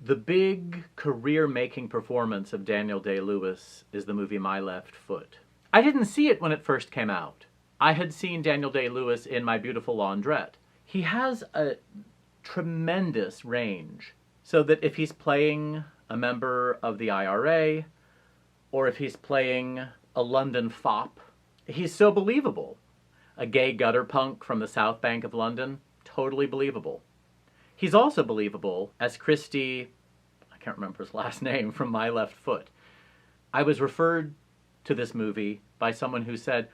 The big career-making performance of Daniel Day-Lewis is the movie My Left Foot. I didn't see it when it first came out. I had seen Daniel Day-Lewis in My Beautiful Laundrette. He has a tremendous range, so that if he's playing a member of the IRA, or if he's playing a London fop, he's so believable. A gay gutter punk from the South Bank of London, totally believable. He's also believable as Christy, I can't remember his last name, from My Left Foot. I was referred to this movie by someone who said,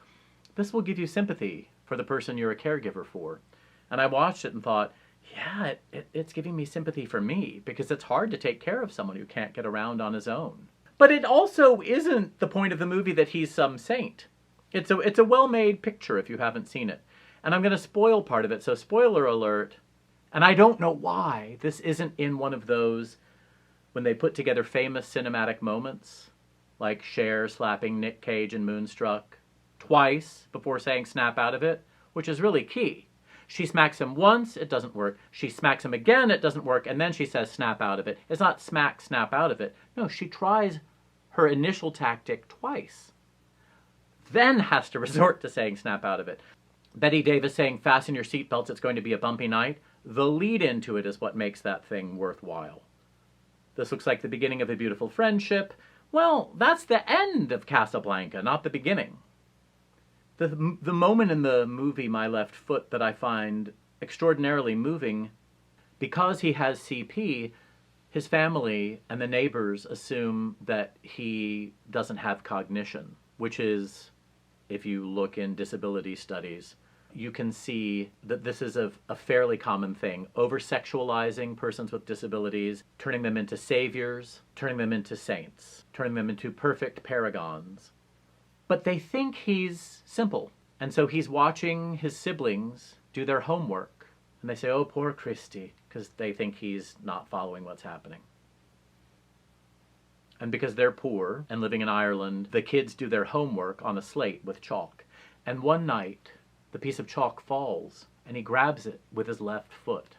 this will give you sympathy for the person you're a caregiver for. And I watched it and thought, yeah, it's giving me sympathy for me, because it's hard to take care of someone who can't get around on his own. But it also isn't the point of the movie that he's some saint. It's a well-made picture if you haven't seen it. And I'm going to spoil part of it, so spoiler alert. And I don't know why this isn't in one of those when they put together famous cinematic moments, like Cher slapping Nick Cage in Moonstruck twice before saying snap out of it, which is really key. She smacks him once, it doesn't work. She smacks him again, it doesn't work. And then she says snap out of it. It's not smack, snap out of it. No, she tries her initial tactic twice, then has to resort to saying snap out of it. Betty Davis saying fasten your seatbelts, it's going to be a bumpy night. The lead into it is what makes that thing worthwhile. This looks like the beginning of a beautiful friendship. Well, that's the end of Casablanca, not the beginning. The moment in the movie My Left Foot that I find extraordinarily moving, because he has CP, his family and the neighbors assume that he doesn't have cognition, which is, if you look in disability studies, you can see that this is a fairly common thing. Over-sexualizing persons with disabilities, turning them into saviors, turning them into saints, turning them into perfect paragons. But they think he's simple. And so he's watching his siblings do their homework. And they say, oh, poor Christy, because they think he's not following what's happening. And because they're poor and living in Ireland, the kids do their homework on a slate with chalk. And one night, the piece of chalk falls, and he grabs it with his left foot.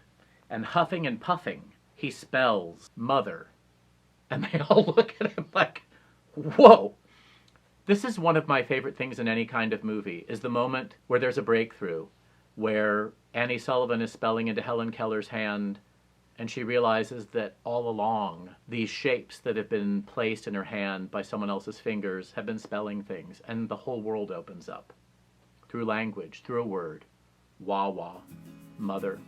And huffing and puffing, he spells mother. And they all look at him like, whoa! This is one of my favorite things in any kind of movie, is the moment where there's a breakthrough, where Annie Sullivan is spelling into Helen Keller's hand, and she realizes that all along, these shapes that have been placed in her hand by someone else's fingers have been spelling things, and the whole world opens up. Through language, through a word. Wah-wah. Mother.